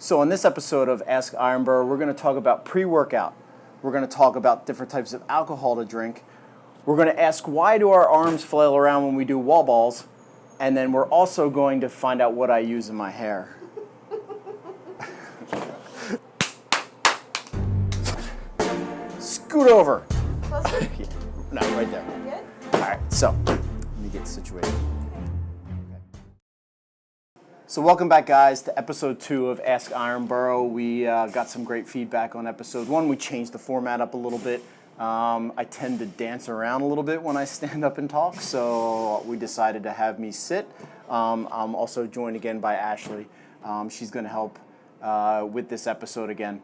So in this episode of Ask Ironborough, we're going to talk about pre-workout. We're going to talk about different types of alcohol to drink. We're going to ask why do our arms flail around when we do wall balls, and then we're also going to find out what I use in my hair. Scoot over. Closer? No, right there. Good? All right, so let me get situated. So welcome back, guys, to episode 2 of Ask Ironborough. We got some great feedback on episode 1. We changed the format up a little bit. I tend to dance around a little bit when I stand up and talk, so we decided to have me sit. I'm also joined again by Ashley. She's going to help with this episode again.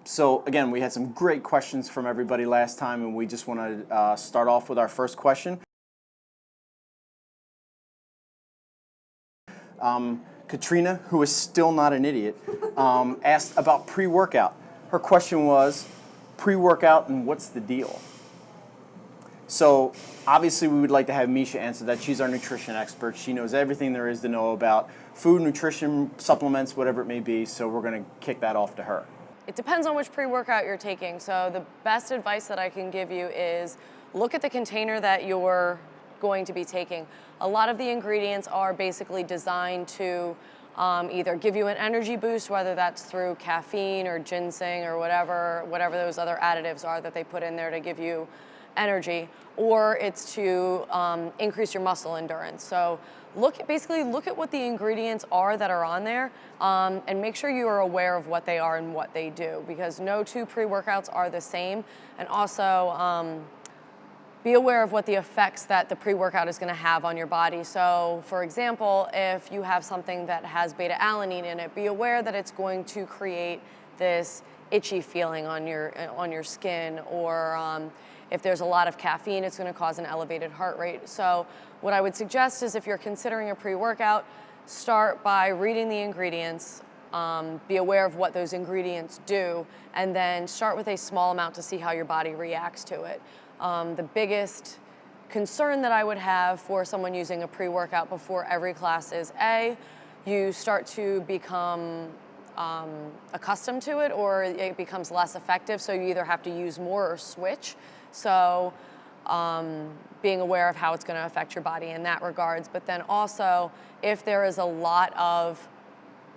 So again, we had some great questions from everybody last time, and we just want to start off with our first question. Katrina, who is still not an idiot, asked about pre-workout. Her question was, pre-workout and what's the deal? So obviously we would like to have Misha answer that. She's our nutrition expert. She knows everything there is to know about food, nutrition, supplements, whatever it may be, so we're going to kick that off to her. It depends on which pre-workout you're taking. So the best advice that I can give you is look at the container that you're going to be taking. A lot of the ingredients are basically designed to either give you an energy boost, whether that's through caffeine or ginseng or whatever those other additives are that they put in there to give you energy, or it's to increase your muscle endurance. So basically look at what the ingredients are that are on there, and make sure you are aware of what they are and what they do, because no two pre-workouts are the same. And also be aware of what the effects that the pre-workout is going to have on your body. So for example, if you have something that has beta-alanine in it, be aware that it's going to create this itchy feeling on your skin, or if there's a lot of caffeine, it's going to cause an elevated heart rate. So what I would suggest is if you're considering a pre-workout, start by reading the ingredients, be aware of what those ingredients do, and then start with a small amount to see how your body reacts to it. The biggest concern that I would have for someone using a pre-workout before every class is you start to become accustomed to it, or it becomes less effective, so you either have to use more or switch. So being aware of how it's going to affect your body in that regards. But then also, if there is a lot of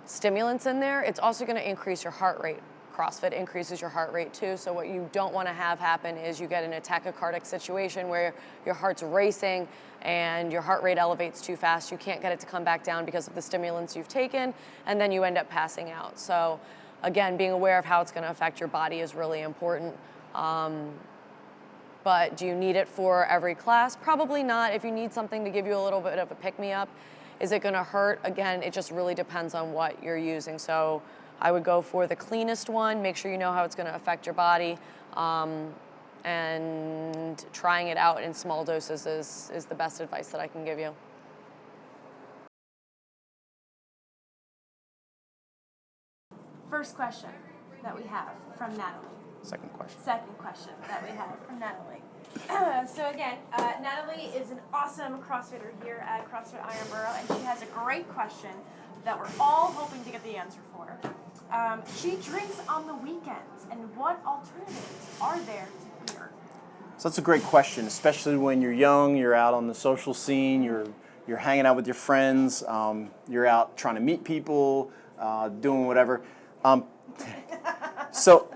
stimulants in there, it's also going to increase your heart rate. CrossFit increases your heart rate too, so what you don't want to have happen is you get in a tachycardic situation where your heart's racing and your heart rate elevates too fast. You can't get it to come back down because of the stimulants you've taken, and then you end up passing out. So again, being aware of how it's going to affect your body is really important. But do you need it for every class? Probably not. If you need something to give you a little bit of a pick-me-up, is it going to hurt? Again, it just really depends on what you're using. So I would go for the cleanest one, make sure you know how it's going to affect your body, and trying it out in small doses is the best advice that I can give you. First question that we have from Natalie. Second question that we have from Natalie. So again, Natalie is an awesome CrossFitter here at CrossFit Ironborough, and she has a great question that we're all hoping to get the answer for. She drinks on the weekends, and what alternatives are there to beer? So that's a great question, especially when you're young, you're out on the social scene, you're hanging out with your friends, you're out trying to meet people, doing whatever. So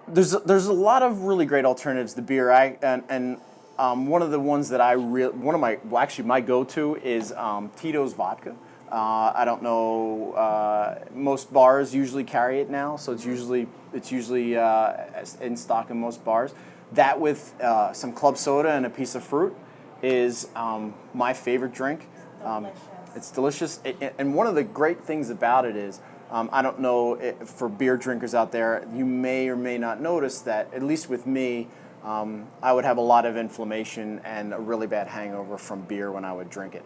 there's a lot of really great alternatives to beer. One of the ones that my go-to is Tito's vodka. I don't know. Most bars usually carry it now, so it's usually in stock in most bars. That with some club soda and a piece of fruit is my favorite drink. It's delicious. And one of the great things about it is, I don't know for beer drinkers out there, you may or may not notice that, at least with me, I would have a lot of inflammation and a really bad hangover from beer when I would drink it.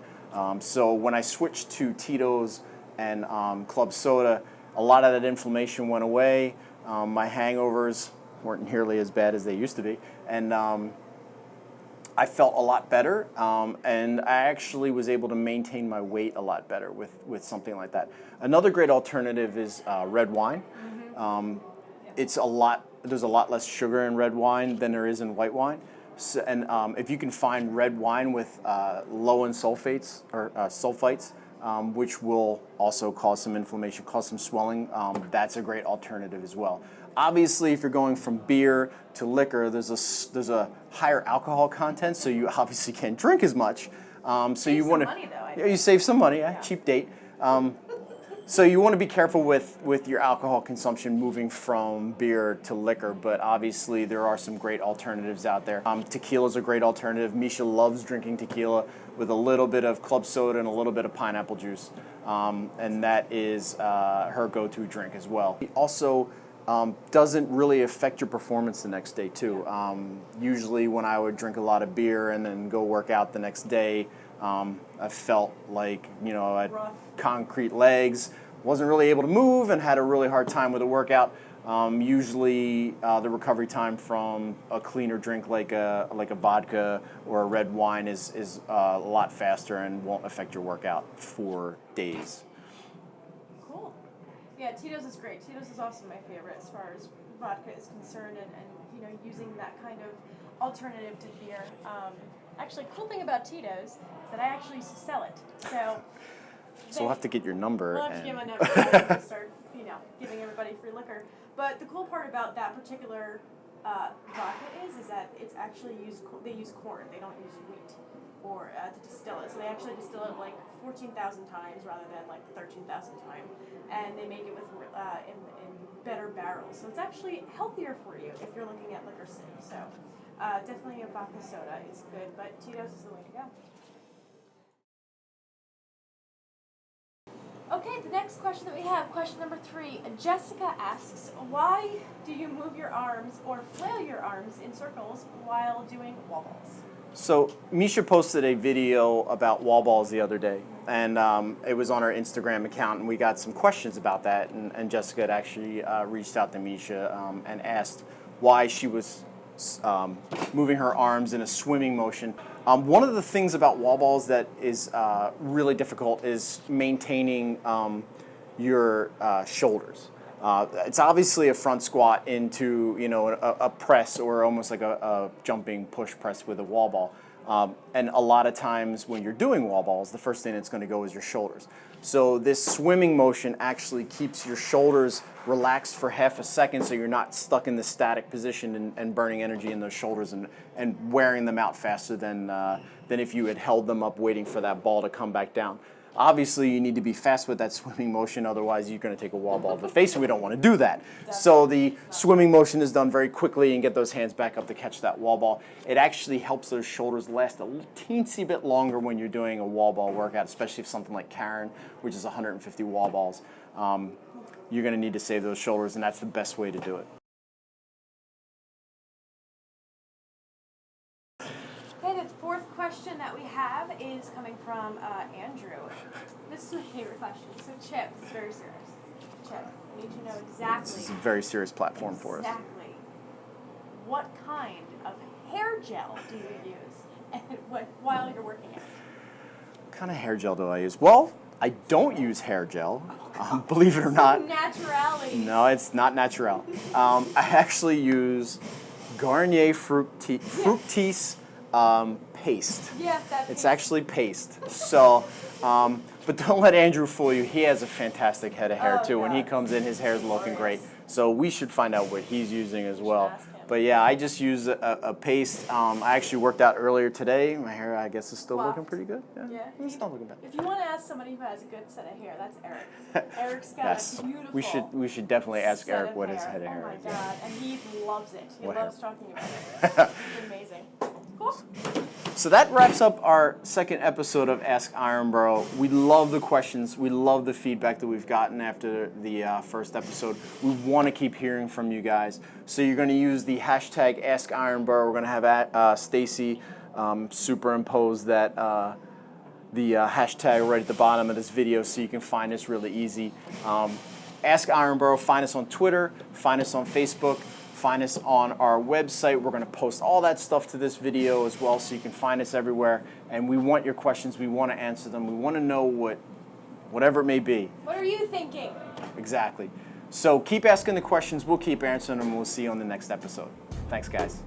So when I switched to Tito's and club soda, a lot of that inflammation went away. My hangovers weren't nearly as bad as they used to be, and I felt a lot better, and I actually was able to maintain my weight a lot better with something like that. Another great alternative is red wine. It's there's a lot less sugar in red wine than there is in white wine. So, and if you can find red wine with low in sulfates or sulfites, which will also cause some inflammation, cause some swelling, that's a great alternative as well. Obviously, if you're going from beer to liquor, there's a higher alcohol content, so you obviously can't drink as much. So you want to, you save some money, yeah. Cheap date. So you want to be careful with your alcohol consumption moving from beer to liquor, but obviously there are some great alternatives out there. Tequila is a great alternative. Misha loves drinking tequila with a little bit of club soda and a little bit of pineapple juice, and that is her go-to drink as well. It also doesn't really affect your performance the next day too. Usually when I would drink a lot of beer and then go work out the next day, I felt like, I had concrete legs, wasn't really able to move, and had a really hard time with a workout. Usually the recovery time from a cleaner drink like a vodka or a red wine is a lot faster and won't affect your workout for days. Cool. Yeah, Tito's is great. Tito's is also my favorite as far as vodka is concerned, and using that kind of alternative to beer. Actually, cool thing about Tito's is that I actually used to sell it. So we'll have to get your number. We'll have to get my number and start, giving everybody free liquor. But the cool part about that particular vodka is that it's actually they use corn. They don't use wheat or to distill it. So they actually distill it like 14,000 times rather than like 13,000 times, and they make it with in better barrels. So it's actually healthier for you if you're looking at Liquor City. So definitely a vodka soda is good, but Tito's is the way to go. Okay, the next question that we have, question number 3. Jessica asks, why do you move your arms or flail your arms in circles while doing wall balls? So Misha posted a video about wall balls the other day, and it was on our Instagram account, and we got some questions about that, and Jessica had actually reached out to Misha and asked why she was moving her arms in a swimming motion. One of the things about wall balls that is really difficult is maintaining your shoulders. It's obviously a front squat into a press or almost like a jumping push press with a wall ball. And a lot of times when you're doing wall balls, the first thing that's going to go is your shoulders. So this swimming motion actually keeps your shoulders relaxed for half a second, so you're not stuck in the static position and burning energy in those shoulders and wearing them out faster than if you had held them up waiting for that ball to come back down. Obviously, you need to be fast with that swimming motion, otherwise you're going to take a wall ball to the face, and we don't want to do that. So the swimming motion is done very quickly, and get those hands back up to catch that wall ball. It actually helps those shoulders last a teensy bit longer when you're doing a wall ball workout, especially if something like Karen, which is 150 wall balls. You're going to need to save those shoulders, and that's the best way to do it. Okay, the fourth question that we have is coming from Andrew. This is my favorite question. So Chip, it's very serious. Chip, I need to know exactly. This is a very serious platform for us. Exactly. What kind of hair gel do you use while you're working out? What kind of hair gel do I use? Well, I don't use hair gel, believe it or not. Naturality. No, it's not natural. I actually use Garnier Fructis paste. Yeah, that's It's actually paste. So, but don't let Andrew fool you. He has a fantastic head of hair too. When he comes in, his hair's looking great. So we should find out what he's using as well. But yeah, I just use a paste. I actually worked out earlier today. My hair, I guess, is still looking pretty good. Yeah. It's not looking bad. If you want to ask somebody who has a good set of hair, that's Eric. Eric's got a beautiful We should definitely ask Eric what his head of hair is. Oh my God, and he loves it. He loves talking about it. It's amazing. Cool. So that wraps up our second episode of Ask Ironborough. We love the questions. We love the feedback that we've gotten after the first episode. We want to keep hearing from you guys. So you're going to use the hashtag Ask Ironborough. We're going to have Stacy superimpose that the hashtag right at the bottom of this video so you can find us really easy. Ask Ironborough. Find us on Twitter. Find us on Facebook. find us on our website. We're going to post all that stuff to this video as well, so you can find us everywhere. And we want your questions. We want to answer them. We want to know whatever it may be. What are you thinking? Exactly. So keep asking the questions. We'll keep answering them. We'll see you on the next episode. Thanks, guys.